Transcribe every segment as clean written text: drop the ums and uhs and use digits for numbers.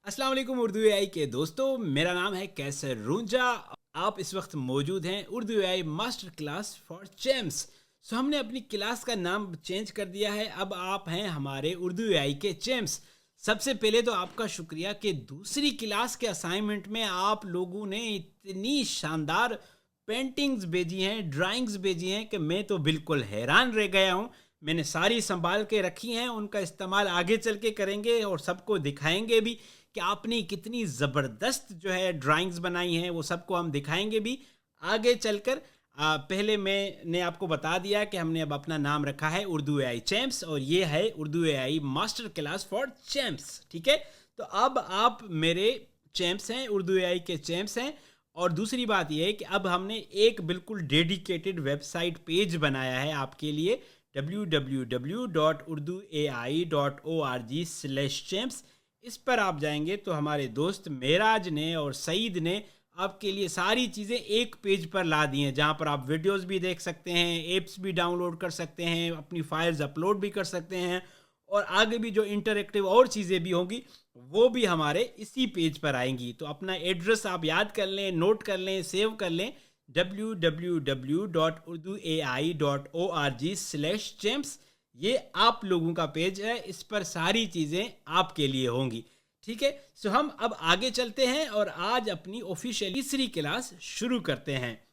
अस्सलाम वालेकुम उर्दू एआई के दोस्तों, मेरा नाम है कैसर रूंजा। आप इस वक्त मौजूद हैं Urdu AI master class for champs. हमने अपनी क्लास का नाम चेंज कर दिया है, अब आप हैं हमारे उर्दू एआई के चैम्प्स। सबसे पहले तो आपका शुक्रिया कि दूसरी क्लास के असाइनमेंट में आप लोगों ने इतनी शानदार पेंटिंग्स भेजी हैं, ड्राइंग्स भेजी हैं कि मैं तो बिल्कुल हैरान रह गया हूँ। मैंने सारी संभाल के रखी हैं, उनका इस्तेमाल आगे चल के करेंगे और सबको दिखाएंगे भी कि आपने कितनी ज़बरदस्त जो है ड्राइंग्स बनाई हैं। वो सबको हम दिखाएंगे भी आगे चलकर। पहले मैंने आपको बता दिया कि हमने अब अपना नाम रखा है उर्दू एआई चैम्प्स और ये है Urdu AI master class for champs. ठीक है, तो अब आप मेरे चैम्प्स हैं, उर्दू एआई के चैम्प्स हैं। और दूसरी बात यह है कि अब हमने एक बिल्कुल डेडिकेटेड वेबसाइट पेज बनाया है आपके लिए, www.urduai.org/champs। इस पर आप जाएंगे तो हमारे दोस्त मेराज ने और सईद ने आपके लिए सारी चीज़ें एक पेज पर ला दी हैं, जहाँ पर आप वीडियोस भी देख सकते हैं, एप्स भी डाउनलोड कर सकते हैं, अपनी फाइल्स अपलोड भी कर सकते हैं और आगे भी जो इंटरेक्टिव और चीज़ें भी होंगी वो भी हमारे इसी पेज पर आएंगी। तो अपना एड्रेस आप याद कर लें, नोट कर लें, सेव कर लें, www.urduai.org/champs। ये आप लोगों का पेज है, इस पर सारी चीज़ें आपके लिए होंगी। ठीक है, सो हम अब आगे चलते हैं और आज अपनी ऑफिशियल तीसरी क्लास शुरू करते हैं।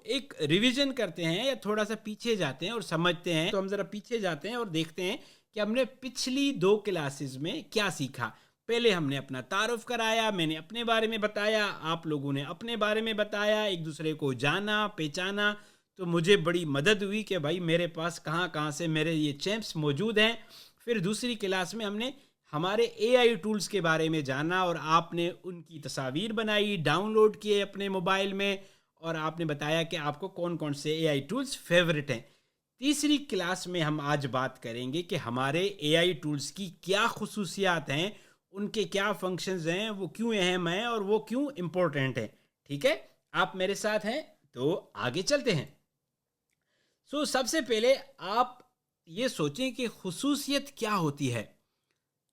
एक रिवीजन करते हैं या थोड़ा सा पीछे जाते हैं और समझते हैं। तो हम ज़रा पीछे जाते हैं और देखते हैं कि हमने पिछली 2 क्लासेस में क्या सीखा। पहले हमने अपना तारुफ कराया, मैंने अपने बारे में बताया, आप लोगों ने अपने बारे में बताया, एक दूसरे को जाना पहचाना। तो मुझे बड़ी मदद हुई कि भाई मेरे पास कहाँ कहाँ से मेरे ये चैम्प्स मौजूद हैं। फिर दूसरी क्लास में हमने हमारे एआई टूल्स के बारे में जाना और आपने उनकी तस्वीर बनाई, डाउनलोड किए अपने मोबाइल में और आपने बताया कि आपको कौन कौन से एआई टूल्स फेवरेट हैं। तीसरी क्लास में हम आज बात करेंगे कि हमारे एआई टूल्स की क्या खुसूसियात हैं, उनके क्या फंक्शंस हैं, वो क्यों अहम हैं और वो क्यों इम्पोर्टेंट हैं। ठीक है, आप मेरे साथ हैं तो आगे चलते हैं। सबसे पहले आप ये सोचें कि खुसूसियत क्या होती है।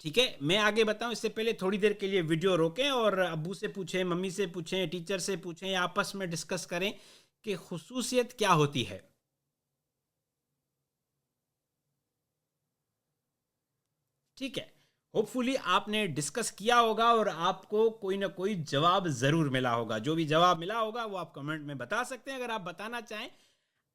ठीक है, मैं आगे बताऊं इससे पहले थोड़ी देर के लिए वीडियो रोकें और अब्बू से पूछें, मम्मी से पूछें, टीचर से पूछें या आपस में डिस्कस करें कि खुसूसियत क्या होती है। ठीक है, होपफुली आपने डिस्कस किया होगा और आपको कोई ना कोई जवाब ज़रूर मिला होगा। जो भी जवाब मिला होगा वो आप कमेंट में बता सकते हैं अगर आप बताना चाहें।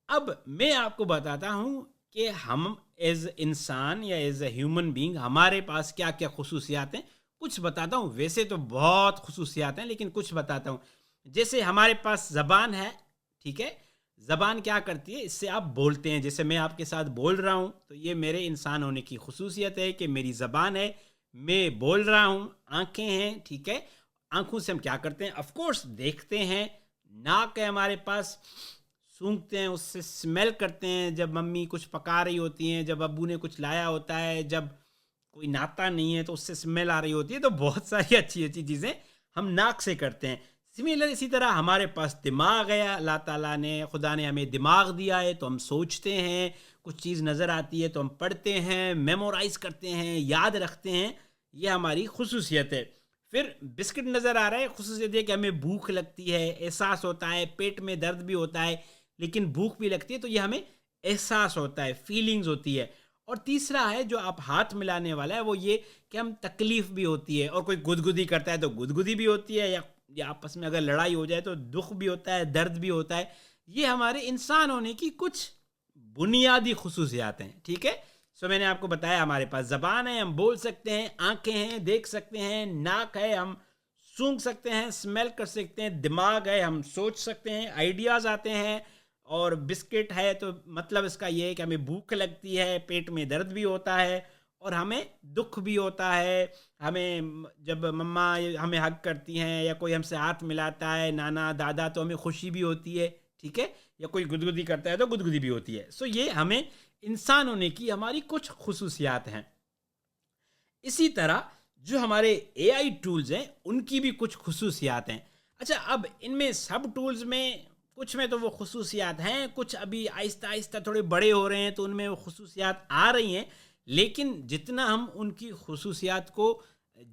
अब मैं आपको बताता हूं कि हम एज इंसान या एज ए ह्यूमन बीइंग हमारे पास क्या क्या खुसूसियात हैं। कुछ बताता हूं, वैसे तो बहुत खुसूसियात हैं लेकिन कुछ बताता हूं। जैसे हमारे पास ज़बान है। ठीक है, ज़बान क्या करती है, इससे आप बोलते हैं। जैसे मैं आपके साथ बोल रहा हूं तो ये मेरे इंसान होने की खुसूसियत है कि मेरी ज़बान है, मैं बोल रहा हूं। आंखें हैं, ठीक है, आंखों से हम क्या करते हैं, ऑफ कोर्स देखते हैं। नाक है हमारे पास, सूंघते हैं, उससे स्मेल करते हैं जब मम्मी कुछ पका रही होती हैं, जब अब्बू ने कुछ लाया होता है, जब कोई नाता नहीं है तो उससे स्मेल आ रही होती है। तो बहुत सारी अच्छी अच्छी चीज़ें हम नाक से करते हैं। सिमिलर इसी तरह हमारे पास दिमाग है, अल्लाह ताला ने, खुदा ने हमें दिमाग दिया है तो हम सोचते हैं, कुछ चीज़ नज़र आती है तो हम पढ़ते हैं, मेमोराइज़ करते हैं, याद रखते हैं। ये हमारी खुसूसियत है। फिर बिस्किट नज़र आ रहा है, खुसूसियत है कि हमें भूख लगती है, एहसास होता है, पेट में दर्द भी होता है लेकिन भूख भी लगती है, तो ये हमें एहसास होता है, फीलिंग्स होती है। और तीसरा है जो आप हाथ मिलाने वाला है, वो ये कि हम तकलीफ़ भी होती है, और कोई गुदगुदी करता है तो गुदगुदी भी होती है, या आपस में अगर लड़ाई हो जाए तो दुख भी होता है, दर्द भी होता है। ये हमारे इंसान होने की कुछ बुनियादी खुसूसियात हैं। ठीक है, मैंने आपको बताया हमारे पास ज़बान है, हम बोल सकते हैं, आंखें हैं, देख सकते हैं, नाक है, हम सूंघ सकते हैं, स्मेल कर सकते हैं, दिमाग है, हम सोच सकते हैं, आइडियाज़ आते हैं। और बिस्किट है तो मतलब इसका ये है कि हमें भूख लगती है, पेट में दर्द भी होता है और हमें दुख भी होता है। हमें जब मम्मा हमें हग करती हैं या कोई हमसे हाथ मिलाता है, नाना दादा, तो हमें खुशी भी होती है। ठीक है, या कोई गुदगुदी करता है तो गुदगुदी भी होती है। ये हमें इंसान होने की हमारी कुछ खुसूसियात हैं। इसी तरह जो हमारे एआई टूल्स हैं उनकी भी कुछ खुसूसियात हैं। अच्छा, अब इनमें सब टूल्स में कुछ में तो वो खुसूसियात हैं, कुछ अभी आहिस्ता आहिस्ता थोड़े बड़े हो रहे हैं तो उनमें वो खुसूसियात आ रही हैं। लेकिन जितना हम उनकी खुसूसियात को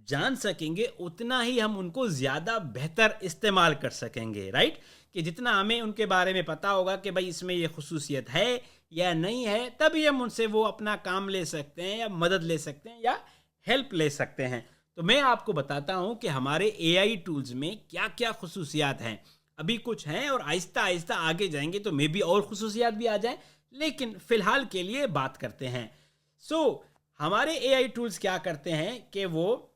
जान सकेंगे उतना ही हम उनको ज़्यादा बेहतर इस्तेमाल कर सकेंगे, राइट? कि जितना हमें उनके बारे में पता होगा कि भाई इसमें ये खसूसियत है या नहीं है, तभी हम उनसे वो अपना काम ले सकते हैं या मदद ले सकते हैं या हेल्प ले सकते हैं। तो मैं आपको बताता हूँ कि हमारे एआई टूल्स में क्या क्या खसूसियात हैं। अभी कुछ हैं और आहिस्ता आहिस्ता आगे जाएंगे तो मे बी और खसूसियात भी आ जाएं, लेकिन फ़िलहाल के लिए बात करते हैं। हमारे एआई टूल्स क्या करते हैं कि वो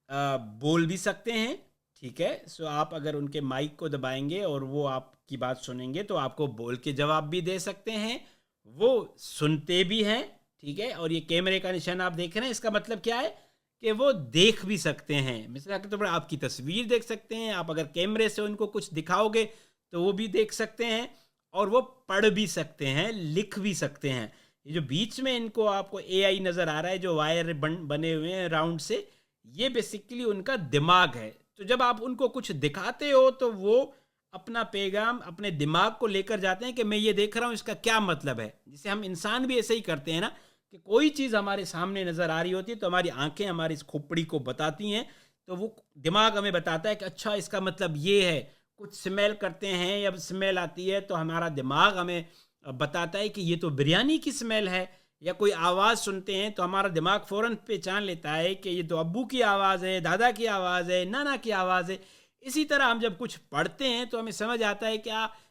बोल भी सकते हैं, ठीक है? आप अगर उनके माइक को दबाएंगे और वो आपकी बात सुनेंगे तो आपको बोल के जवाब भी दे सकते हैं। वो सुनते भी हैं, ठीक है? और ये कैमरे का निशान आप देख रहे हैं, इसका मतलब क्या है कि वो देख भी सकते हैं। मिसाल के तौर पर आपकी तस्वीर देख सकते हैं, आप अगर कैमरे से उनको कुछ दिखाओगे तो वो भी देख सकते हैं, और वो पढ़ भी सकते हैं, लिख भी सकते हैं। ये जो बीच में इनको आपको एआई नज़र आ रहा है, जो वायर बने हुए हैं राउंड से, ये बेसिकली उनका दिमाग है। तो जब आप उनको कुछ दिखाते हो तो वो अपना पैगाम अपने दिमाग को लेकर जाते हैं कि मैं ये देख रहा हूँ, इसका क्या मतलब है। जिसे हम इंसान भी ऐसे ही करते हैं ना, कि कोई चीज़ हमारे सामने नज़र आ रही होती है तो हमारी आंखें हमारी इस खोपड़ी को बताती हैं, तो वो दिमाग हमें बताता है कि अच्छा इसका मतलब ये है। कुछ स्मेल करते हैं या स्मेल आती है तो हमारा दिमाग हमें बताता है कि ये तो बिरयानी की स्मेल है। या कोई आवाज़ सुनते हैं तो हमारा दिमाग फ़ौरन पहचान लेता है कि ये तो अब्बू की आवाज़ है, दादा की आवाज़ है, नाना की आवाज़ है। इसी तरह हम जब कुछ पढ़ते हैं तो हमें समझ आता है कि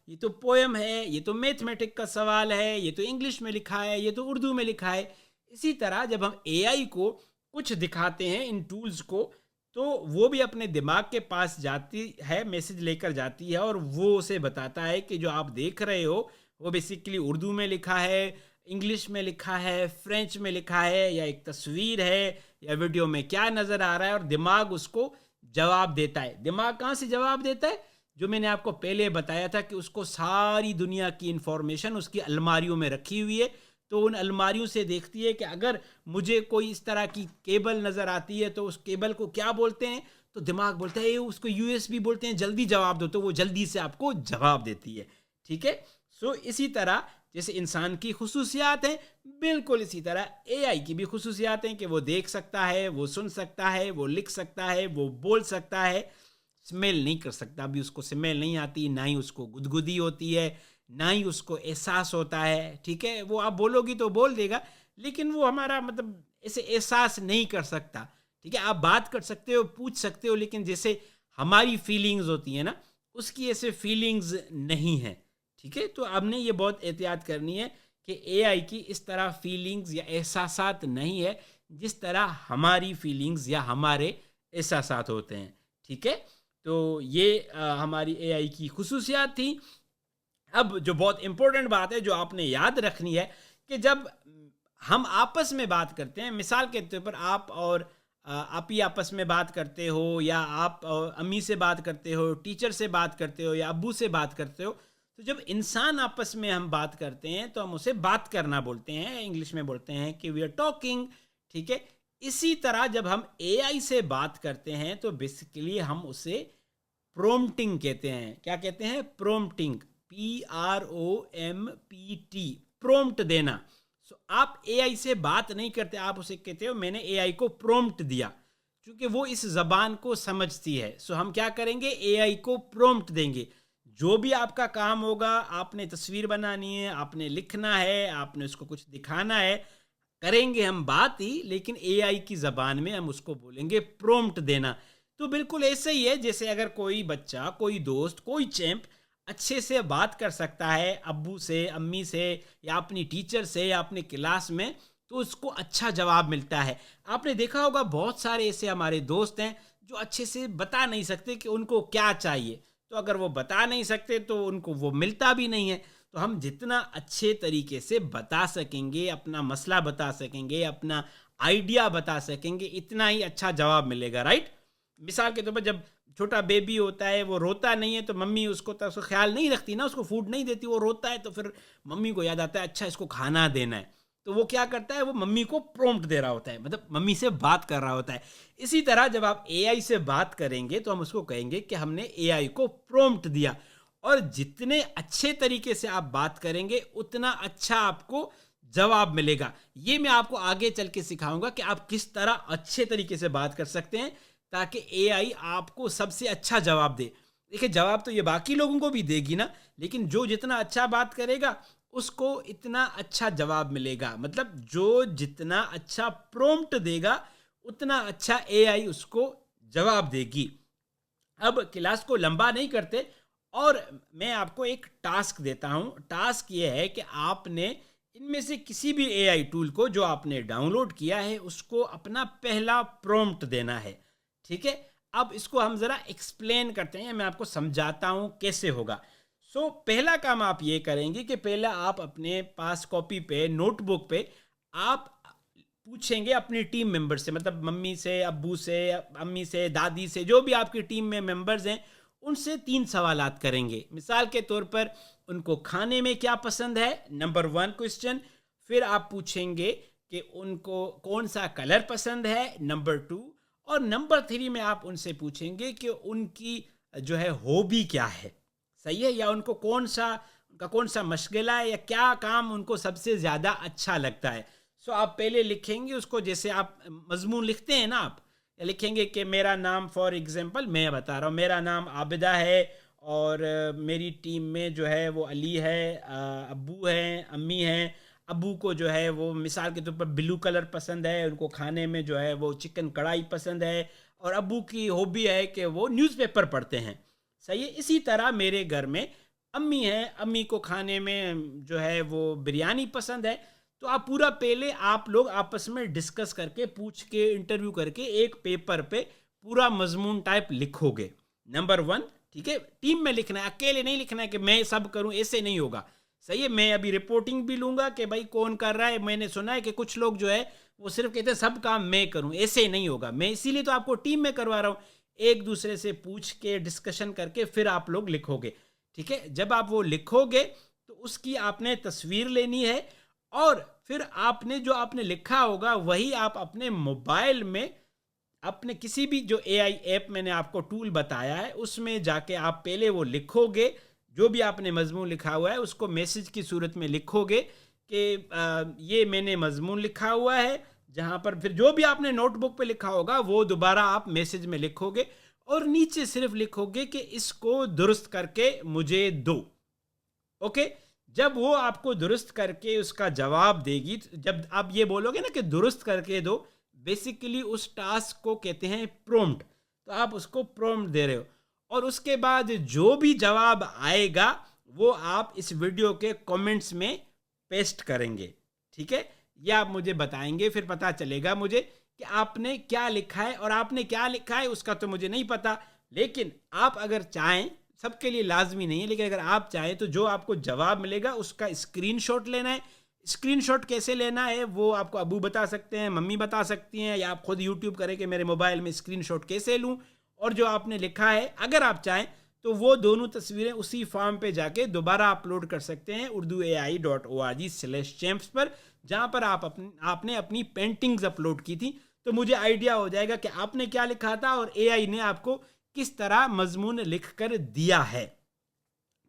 ये तो पोएम है, ये तो मैथमेटिक का सवाल है, ये तो इंग्लिश में लिखा है, ये तो उर्दू में लिखा है। इसी तरह जब हम एआई को कुछ दिखाते हैं, इन टूल्स को, तो वो भी अपने दिमाग के पास जाती है, मैसेज लेकर जाती है, और वो उसे बताता है कि जो आप देख रहे हो वो बेसिकली उर्दू में लिखा है, इंग्लिश में लिखा है, फ्रेंच में लिखा है, या एक तस्वीर है, या वीडियो में क्या नज़र आ रहा है, और दिमाग उसको जवाब देता है। दिमाग कहाँ से जवाब देता है? जो मैंने आपको पहले बताया था कि उसको सारी दुनिया की इंफॉर्मेशन उसकी अलमारियों में रखी हुई है, तो उन अलमारियों से देखती है कि अगर मुझे कोई इस तरह की केबल नज़र आती है तो उस केबल को क्या बोलते हैं, तो दिमाग बोलता है उसको यूएसबी बोलते हैं, जल्दी जवाब दो, तो वो जल्दी से आपको जवाब देती है, ठीक है? इसी तरह जैसे इंसान की खुसूसियात हैं, बिल्कुल इसी तरह एआई की भी खुसूसियात हैं कि वो देख सकता है, वो सुन सकता है, वो लिख सकता है, वो बोल सकता है। स्मेल नहीं कर सकता, अभी उसको स्मेल नहीं आती, ना ही उसको गुदगुदी होती है, ना ही उसको एहसास होता है, ठीक है? वो आप बोलोगी तो बोल देगा, लेकिन वो हमारा मतलब ऐसे एहसास नहीं कर सकता, ठीक है? आप बात कर सकते हो, पूछ सकते हो, लेकिन जैसे हमारी फीलिंग्स होती हैं ना, उसकी ऐसे फीलिंग्स नहीं है, ठीक है? तो हमने ये बहुत एहतियात करनी है कि एआई की इस तरह फीलिंग्स या एहसासात नहीं है जिस तरह हमारी फीलिंग्स या हमारे एहसासात होते हैं, ठीक है? तो ये हमारी एआई की खुसूसियात थी। अब जो बहुत इम्पोर्टेंट बात है जो आपने याद रखनी है, कि जब हम आपस में बात करते हैं, मिसाल के तौर पर आप और आप ही आपस में बात करते हो, या आप अम्मी से बात करते हो, टीचर से बात करते हो, या अब्बू से बात करते हो, तो जब इंसान आपस में हम बात करते हैं तो हम उसे बात करना बोलते हैं, इंग्लिश में बोलते हैं कि वी आर टॉकिंग, ठीक है? इसी तरह जब हम एआई से बात करते हैं तो बेसिकली हम उसे प्रोम्प्टिंग कहते हैं। क्या कहते हैं? प्रोम्प्टिंग, PROMPT, प्रोम्प्ट देना। आप एआई से बात नहीं करते, आप उसे कहते हो मैंने एआई को प्रोम्प्ट दिया, क्योंकि वो इस जबान को समझती है। हम क्या करेंगे? एआई को प्रोम्प्ट देंगे। जो भी आपका काम होगा, आपने तस्वीर बनानी है, आपने लिखना है, आपने उसको कुछ दिखाना है, करेंगे हम बात ही, लेकिन एआई की ज़बान में हम उसको बोलेंगे प्रोम्प्ट देना। तो बिल्कुल ऐसे ही है जैसे अगर कोई बच्चा, कोई दोस्त, कोई चैंप अच्छे से बात कर सकता है अब्बू से, अम्मी से, या अपनी टीचर से, या अपने क्लास में, तो उसको अच्छा जवाब मिलता है। आपने देखा होगा बहुत सारे ऐसे हमारे दोस्त हैं जो अच्छे से बता नहीं सकते कि उनको क्या चाहिए, तो अगर वो बता नहीं सकते तो उनको वो मिलता भी नहीं है। तो हम जितना अच्छे तरीके से बता सकेंगे, अपना मसला बता सकेंगे, अपना आइडिया बता सकेंगे, इतना ही अच्छा जवाब मिलेगा, राइट? मिसाल के तौर पर जब छोटा बेबी होता है, वो रोता नहीं है तो मम्मी उसको ख्याल नहीं रखती ना, उसको फूड नहीं देती, वो रोता है तो फिर मम्मी को याद आता है अच्छा इसको खाना देना है, तो वो क्या करता है? वो मम्मी को प्रॉम्प्ट दे रहा होता है, मतलब मम्मी से बात कर रहा होता है। इसी तरह जब आप एआई से बात करेंगे तो हम उसको कहेंगे कि हमने एआई को प्रॉम्प्ट दिया, और जितने अच्छे तरीके से आप बात करेंगे उतना अच्छा आपको जवाब मिलेगा। ये मैं आपको आगे चल के सिखाऊंगा कि आप किस तरह अच्छे तरीके से बात कर सकते हैं ताकि एआई आपको सबसे अच्छा जवाब दे। देखिए, जवाब तो ये बाकी लोगों को भी देगी ना, लेकिन जो जितना अच्छा बात करेगा उसको इतना अच्छा जवाब मिलेगा। मतलब जो जितना अच्छा प्रॉम्प्ट देगा उतना अच्छा एआई उसको जवाब देगी। अब क्लास को लंबा नहीं करते और मैं आपको एक टास्क देता हूं। टास्क ये है कि आपने इनमें से किसी भी एआई टूल को जो आपने डाउनलोड किया है उसको अपना पहला प्रॉम्प्ट देना है। ठीक है, अब इसको हम ज़रा एक्सप्लेन करते हैं, मैं आपको समझाता हूं कैसे होगा। पहला काम आप ये करेंगे कि पहला आप अपने पास कॉपी पे, नोटबुक पे आप पूछेंगे अपनी टीम मेंबर से, मतलब मम्मी से, अब्बू से, अम्मी से, दादी से, जो भी आपकी टीम में मेंबर्स हैं उनसे 3 सवालात करेंगे। मिसाल के तौर पर उनको खाने में क्या पसंद है, नंबर 1 क्वेश्चन। फिर आप पूछेंगे कि उनको कौन सा कलर पसंद है, नंबर 2। और नंबर 3 में आप उनसे पूछेंगे कि उनकी जो है हॉबी क्या है, सही है, या उनको कौन सा मशगला है या क्या काम उनको सबसे ज़्यादा अच्छा लगता है। आप पहले लिखेंगे उसको, जैसे आप मजमून लिखते हैं ना, आप लिखेंगे कि मेरा नाम, फॉर एग्जांपल मैं बता रहा हूँ, मेरा नाम आबिदा है और मेरी टीम में जो है वो अली है, अब्बू हैं, अम्मी हैं। अब्बू को जो है वो मिसाल के तौर पर ब्लू कलर पसंद है, उनको खाने में जो है वो चिकन कढ़ाई पसंद है, और अब्बू की हॉबी है कि वो न्यूज़पेपर पढ़ते हैं, सही है। इसी तरह मेरे घर में अम्मी हैं, अम्मी को खाने में जो है वो बिरयानी पसंद है। तो आप पूरा पहले आप लोग आपस में डिस्कस करके, पूछ के, इंटरव्यू करके एक पेपर पे पूरा मजमून टाइप लिखोगे, नंबर 1। ठीक है, टीम में लिखना है, अकेले नहीं लिखना है कि मैं सब करूं, ऐसे नहीं होगा, सही है। मैं अभी रिपोर्टिंग भी लूंगा कि भाई कौन कर रहा है। मैंने सुना है कि कुछ लोग जो है वो सिर्फ कहते हैं सब काम मैं करूं, ऐसे नहीं होगा। मैं इसीलिए तो आपको टीम में करवा रहा हूं, एक दूसरे से पूछ के, डिस्कशन करके फिर आप लोग लिखोगे। ठीक है, जब आप वो लिखोगे तो उसकी आपने तस्वीर लेनी है और फिर आपने जो आपने लिखा होगा वही आप अपने मोबाइल में, अपने किसी भी जो एआई ऐप मैंने आपको टूल बताया है उसमें जाके आप पहले वो लिखोगे, जो भी आपने मजमून लिखा हुआ है उसको मैसेज की सूरत में लिखोगे कि ये मैंने मजमून लिखा हुआ है। जहाँ पर फिर जो भी आपने नोटबुक पे लिखा होगा वो दोबारा आप मैसेज में लिखोगे और नीचे सिर्फ लिखोगे कि इसको दुरुस्त करके मुझे दो। ओके, जब वो आपको दुरुस्त करके उसका जवाब देगी, जब आप ये बोलोगे ना कि दुरुस्त करके दो, बेसिकली उस टास्क को कहते हैं प्रॉम्प्ट। तो आप उसको प्रॉम्प्ट दे रहे हो और उसके बाद जो भी जवाब आएगा वो आप इस वीडियो के कमेंट्स में पेस्ट करेंगे। ठीक है, ये आप मुझे बताएंगे, फिर पता चलेगा मुझे कि आपने क्या लिखा है। और आपने क्या लिखा है उसका तो मुझे नहीं पता, लेकिन आप अगर चाहें, सबके लिए लाजमी नहीं है, लेकिन अगर आप चाहें तो जो आपको जवाब मिलेगा उसका स्क्रीनशॉट लेना है। स्क्रीनशॉट कैसे लेना है वो आपको अबू बता सकते हैं, मम्मी बता सकती हैं, या आप खुद यूट्यूब करें कि मेरे मोबाइल में स्क्रीनशॉट कैसे लूं, और जो आपने लिखा है अगर आप चाहें तो वो दोनों तस्वीरें उसी फॉर्म पे जाके दोबारा अपलोड कर सकते हैं urduai.org/champs पर, जहाँ पर आपने अपनी पेंटिंग्स अपलोड की थी। तो मुझे आइडिया हो जाएगा कि आपने क्या लिखा था और एआई ने आपको किस तरह मजमून लिख कर दिया है।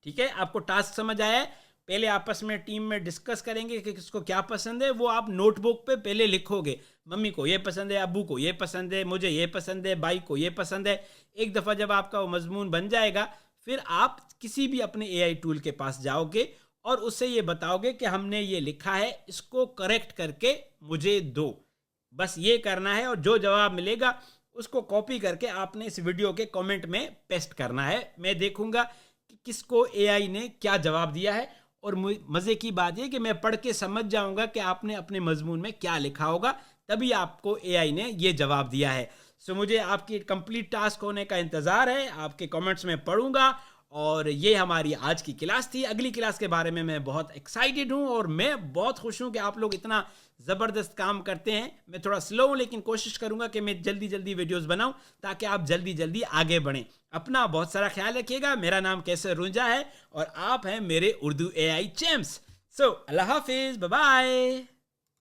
ठीक है, आपको टास्क समझ आया है। पहले आपस में टीम में डिस्कस करेंगे कि किसको क्या पसंद है, वो आप नोटबुक पे पहले लिखोगे, मम्मी को ये पसंद है, अब्बू को ये पसंद है, मुझे ये पसंद है, भाई को ये पसंद है। एक दफ़ा जब आपका वो मजमून बन जाएगा फिर आप किसी भी अपने एआई टूल के पास जाओगे और उससे ये बताओगे कि हमने ये लिखा है, इसको करेक्ट करके मुझे दो। बस ये करना है और जो जवाब मिलेगा उसको कॉपी करके आपने इस वीडियो के कमेंट में पेस्ट करना है। मैं देखूंगा कि किसको एआई ने क्या जवाब दिया है, और मज़े की बात है कि मैं पढ़ के समझ जाऊंगा कि आपने अपने मजमून में क्या लिखा होगा, तभी आपको एआई ने ये जवाब दिया है। मुझे आपकी कंप्लीट टास्क होने का इंतज़ार है, आपके कमेंट्स में पढ़ूंगा। और ये हमारी आज की क्लास थी। अगली क्लास के बारे में मैं बहुत एक्साइटेड हूँ और मैं बहुत खुश हूँ कि आप लोग इतना ज़बरदस्त काम करते हैं। मैं थोड़ा स्लो हूँ लेकिन कोशिश करूँगा कि मैं जल्दी जल्दी वीडियोस बनाऊँ ताकि आप जल्दी जल्दी आगे बढ़ें। अपना बहुत सारा ख्याल रखिएगा। मेरा नाम कैसर रुंजा है और आप हैं मेरे उर्दू एआई चैम्प्स। अल्लाह हाफिज़, बाय बाय।